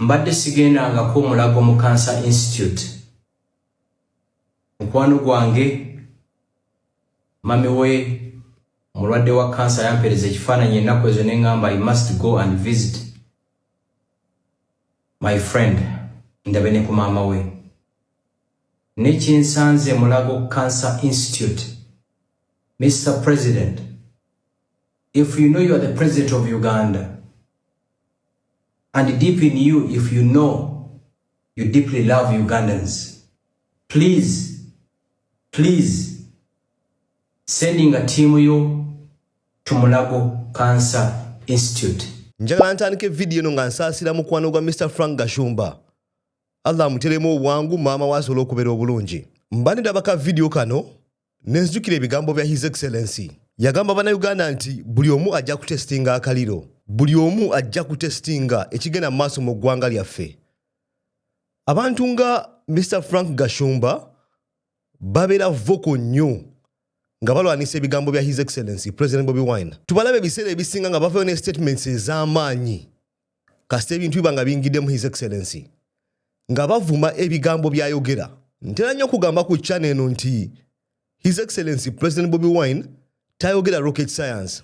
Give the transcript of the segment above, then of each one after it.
mbadde sigendangako mulago mu Cancer Institute. Mukwano gwange mami we mulwadde wa cancer yampereza ekifaananyi ennaku ezo neŋŋamba I must go and visit my friend ndabe ne ku maama we. Nekyensanze mulago Cancer Institute. Mr. President, if you know you are the president of Uganda, and deep in you, if you know you deeply love Ugandans, please sending a team yo to Mulago Cancer Institute. Njagala ntandike video no nga nsaasira mukwano gwa Mr. Frank Gashumba. Allah muteremu wangu mama wasobola okubeera obulungi. Mbanira baka video kano nenzijukira ebigambo bya His Excellency. Yagamba bana Uganda nti buli omu ajja kutestinga akaliro. Buli omu ajja kutestinga ekigenda maaso mu ggwanga lyaffe. Abantu nga Mr. Frank Gashumba babeera voko nnyo nga balwanisa ebigambo bya His Excellency President Bobi Wine. Tubalabe ebiseera ebisinga nga bavayo ne statements ez'amaanyi kasita ebintu biba nga bingidde mu His Excellency nga bavuma ebigambo byayogera. Ntera nnyo okugamba ku channel eno nti His Excellency President Bobi Wine tayogera rocket science,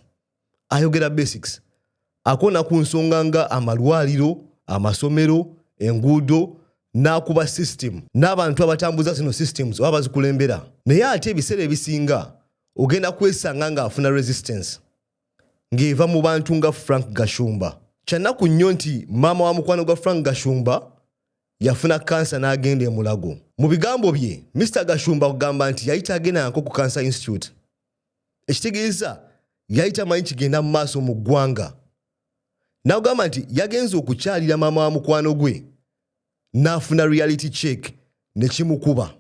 ayogera basics. Akona ku nsonga nga amalwaliro, amasomero, enguudo n'akuba system n'abantu abatambuza zino systems oba bazikulembera. Naye ate ebiseera ebisinga ogenda kwesanga nga afuna resistance ng'eva mu bantu nga Frank Gashumba. Kyannaku nnyo nti maama wa mukwano gwa Frank Gashumba yafuna kansa n'agenda e Mulago. Mu bigambo bye Mr. Gashumba kugamba nti yayita agenda nako ku Cancer Institute. Ekitegeeza yayita manyi kigenda mu maaso mu ggwanga. N'agamba nti yagenza okukyalira maama wa mukwano gwe n'afuna reality check ne kimukuba.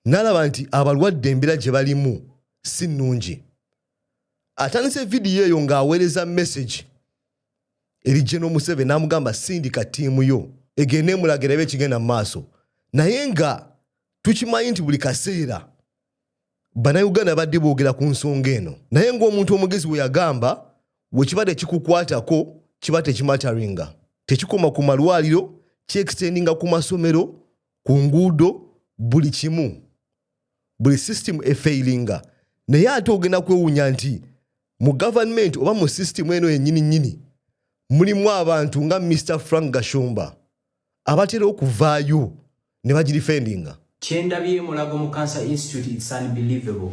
N'alaba nti abalwadde embeera gye balimu si nnungi. Atandise vidiyo eyo ng'aweereza message eri General Museveni n'amugamba sindika ttiimu yo egende e Mulago erabe ekigenda mu maaso. Naye nga tukimanyi nti buli kaseera Bannayuganda badde boogera ku nsonga eno. Naye ng'omuntu omugezi we yagamba wekibadde kikukwatako kiba tekimataringa. Tekikoma ku malwaliro, kyextendinga ku masomero, ku nguudo, buli kimu. Buli system efailinga. Naye ate ogenda kwewuunya nti mu government oba mu system eno yennyini mulimu abantu nga Mr. Frank Gashumba abatera okuvaayo ne bagirifendinga. Kyendabye Mulago mu Cancer Institute, it's unbelievable.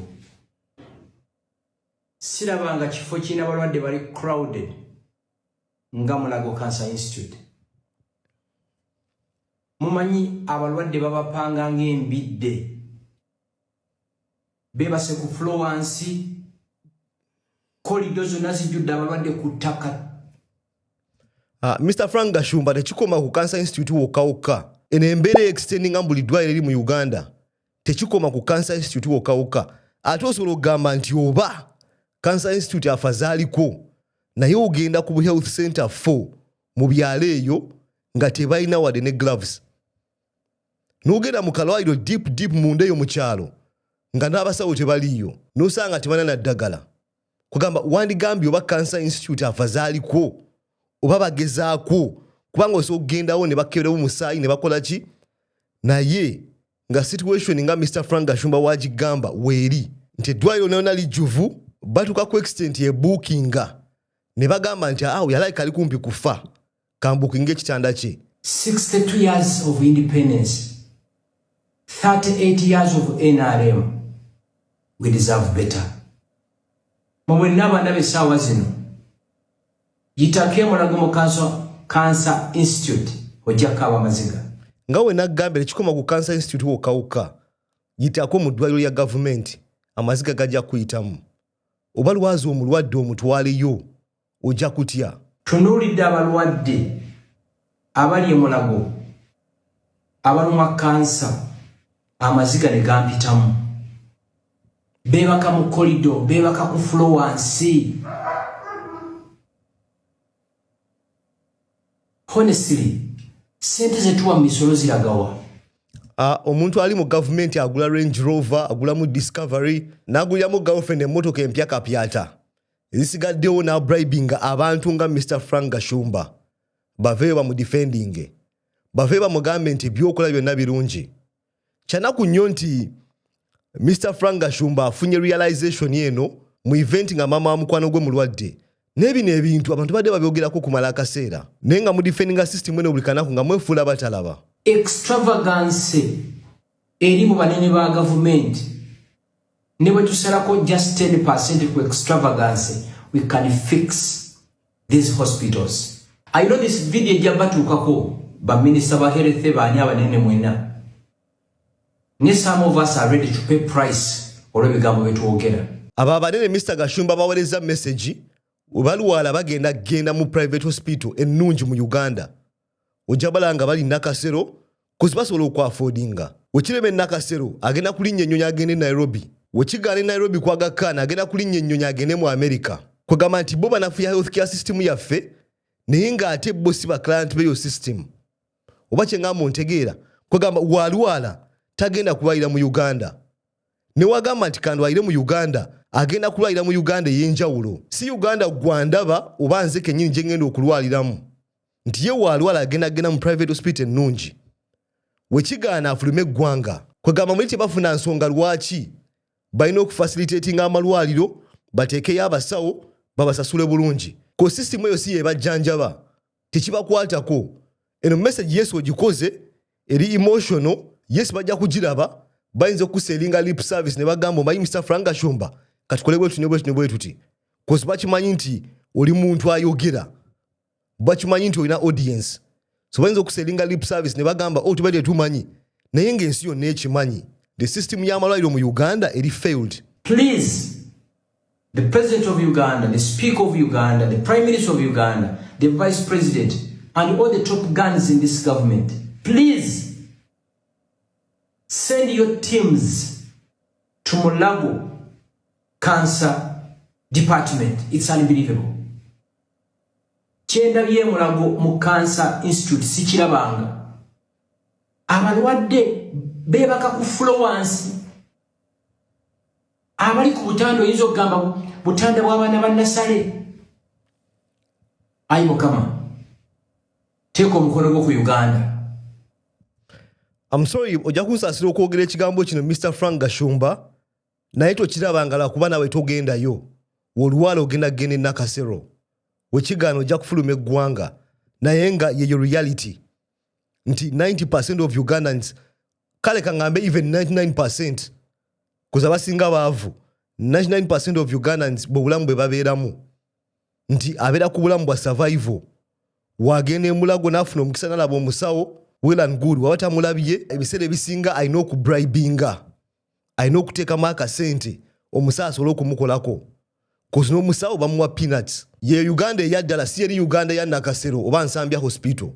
Sirabanga kifo kina balwadde bali crowded nga Mulago Cancer Institute. Mumanyi abalwadde babapanga ng'embidde. Bebase ku floor wansi. Kolido zonna zijjudde abalwadde ku ttaka. Mr. Frank Gashumba tekikoma ku Cancer Institute wokka. Eno embeera extendinga buli ddwaliro eri mu Uganda. Tekikoma ku Cancer Institute wokka. Ate osobola okugamba nti oba Cancer Institute afazaaliko naye ogenda ku Health Center 4 mu byalo eyo nga tebalina wadde ne gloves. N'ogenda mu kalwaliro deep munda eyo mu kyalo nga n'abasawo tebaliyo n'osanga tebalina ddagala. Kugamba wandigambye oba Cancer Institute afazaaliko oba bagezaako kubanga osobola okugendawo ne bakeberawo musaayi ne bakola ki. Naye nga situation nga Mr. Frank Gashumba wagigamba weeri nti eddwaliro lyonna lijjuvu batuuka ku extent ye bookinga ne bagamba nti awo yalayika ali kumpi kufa kambukinga ekitanda kye. 62 years of independence, 38 years of NRM. We deserve better. Mwe nabanda besaawa zino yitake Mulago mu Cancer Institute ojjako abamaziga. Nga we naggambye ekikoma ku Cancer Institute wokka yitako mu ddwaliro lya gavumenti amaziga gajja kuyitamu. Oba lwazi omulwadde omutwaleyo ojja kutya. Tunuulidde abalwadde abali e Mulago abalumwa kansa amaziga ne gampitamu. Beebaka mu kolido, beebaka ku floor wansi. Honestly, sente zetuwa misolo ziragawa. Omuntu ali mu government agula Range Rover, agula mu Discovery, n'agulira mu girlfriend emmotoka empya kapyata. Ezisigaddewo na bribinga abantu nga Mr. Frank Gashumba. bave ba mu defending bave ba mugambe nti byokola byonna birungi kyanaku nnyo nti Mr. Frank Gashumba afunye realization yeno mu event nga mama wa mukwano gwe mulwadde n'ebino ebintu abantu badde babyogerako kumala akaseera naye nga mu defending system eno buli kanaku nga mwefuula batalaba extravagance eri mu banene ba government ne bwe tusalako just 10% ku extravagance we can fix these hospitals. I know this video jabatuukako ba minister ba health baani abanene mwena. Ne some of us are ready to pay price olw'ebigambo byetwogera. Aba abanene Mr. Gashumba baweleza message obalwala bagenda mu private hospital ennungi mu Uganda. Ojabala nga bali nakasero kuzibasobola okwaffordinga. Wekireme nakasero agenda kulinnya ennyonyi agende Nairobi. Wekigale Nairobi kwaga kana agenda kulinnya ennyonyi agende mu America. Kwagamba nti bo banafuya healthcare system yaffe naye nga ate bo si ba client beyo system. Oba kyengamba ontegeera kwagamba walwala tagenda kulwalira mu Uganda. Ne wagamba nti kandwalire mu Uganda agenda kulwalira mu Uganda ey'enjawulo. Si Uganda gwandaba oba nze kennyini gye ngenda okulwaliramu. Nti ye walwala agenda mu private hospital ennungi. Wekigaana afulume eggwanga. Kwagamba muli tebafuna nsonga lwaki balina okufacilitating amalwaliro bateekeyo abasawo babasasule bulungi. Ko system eyo si yebajjanjaba tekibakwatako. Eno message Yesu ogikoze eri emotional. Yes bajja kugiraba bayinza okuselinga lip service ne bagamba omanyi Mr. Frank Gashumba katukole bwe tuti kozi bakimanyi nti oli muntu ayogera bakimanyi nti olina audience so bayinza okuselinga lip service ne bagamba tubadde tumanyi naye ng'ensi yonna ekimanyi the system y'amalwaliro mu Uganda eri failed. Please, the President of Uganda, the Speaker of Uganda, the Prime Minister of Uganda, the Vice President and all the top guns in this government, please send your teams to Mulago Cancer Department. It's unbelievable. Chenda bye Mulago mu Cancer Institute sikirabanga. Abalwadde bebaka ku flowance. Abali ku butando yizo gamba butanda bw'abaana bannasale. Ayi Mukama. Teko omukono gwo ku Uganda. I'm sorry, ojja kunsasira okwogera ekigambo kino Mr. Frank Gashumba naye tokirabangala kuba nawe togendayo olwala ogenda gende nakasero wekigaana ojja kufuluma eggwanga naye nga yeyo reality nti 90% of Ugandans kale kangambe even 99% kuza basinga baavu 99% of Ugandans bw'obulamu bwe babeeramu nti abeera ku bulamu bwa survival wagenda emulago n'afuna omukisa n'alaba omusawo well and good wabata mulabye ebiseera ebisinga alina okubribinga alina okuteekamu akasente omusaasa olw'okumukolako kozi n'omusawo bamuwa peanuts ye Uganda eyaddala si eri Uganda ya nakasero oba nsambya hospital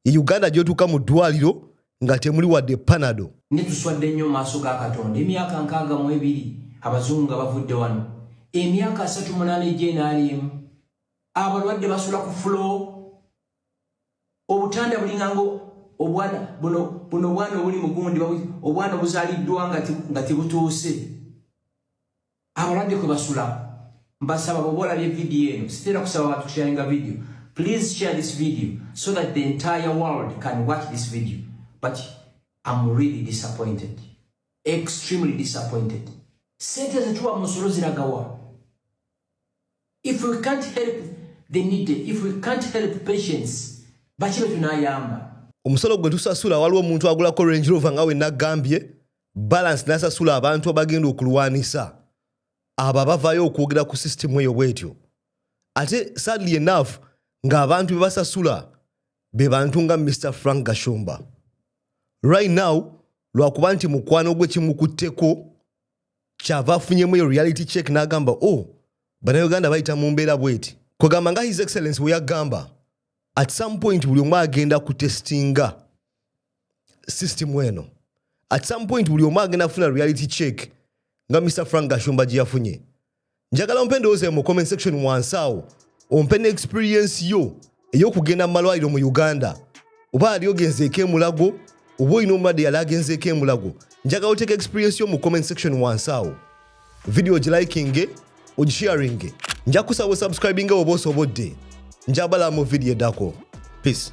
ye Uganda gyotuuka mu ddwaliro nga temuli wadde panado. Netuswadde nnyo maaso ga Katonda emyaka 62 abazungu nga bavudde wano emyaka 38 gye naalimu abalwadde basula ku floor obutanda bulingango obwana buno bwana obuli mugundi obwana buzaliddwa nga tibutuuse abalwadde kwe basula mbasaba bobola bye video eno sitera kusaba abantu sharinga video. Please share this video so that the entire world can watch this video. But I'm really disappointed. Extremely disappointed. Sente zetuwa musoro ziragawa. If we can't help the needy, if we can't help patients, bachibe tunayamba. Omusolo gwe tusasula waliwo omuntu agulako Range Rover nga we nagambye balance nasasula abantu abagenda okulwanisa abo bavayo okwogera ku system eyo bwetyo ate sadly enough nga abantu bebasasula be bantu nga Mr. Frank Gashumba right now lwakuba nti mukwano gwe kimukutteko kyava afunyemu eyo reality check n'agamba Bannayuganda bayita mu mbeera bweti kwegamba nga His Excellency we yagamba at some point buli omu agenda kutestinga system eno at some point buli omu agenda kufuna reality check nga Mr. Frank Gashumba gye yafunye. Njagala ompendooze mu comment section wansawo ompe experience yo ey'okugenda mu malwaliro mu Uganda oba ali ogenzeeko emulago oba olina omulwadde yali agenzeeko emulago njagala oteeka experience yo mu comment section wansawo video ogilikinge ogisharinge nja kusaba subscribinga oba osobodde njabala mu video eddako. Peace.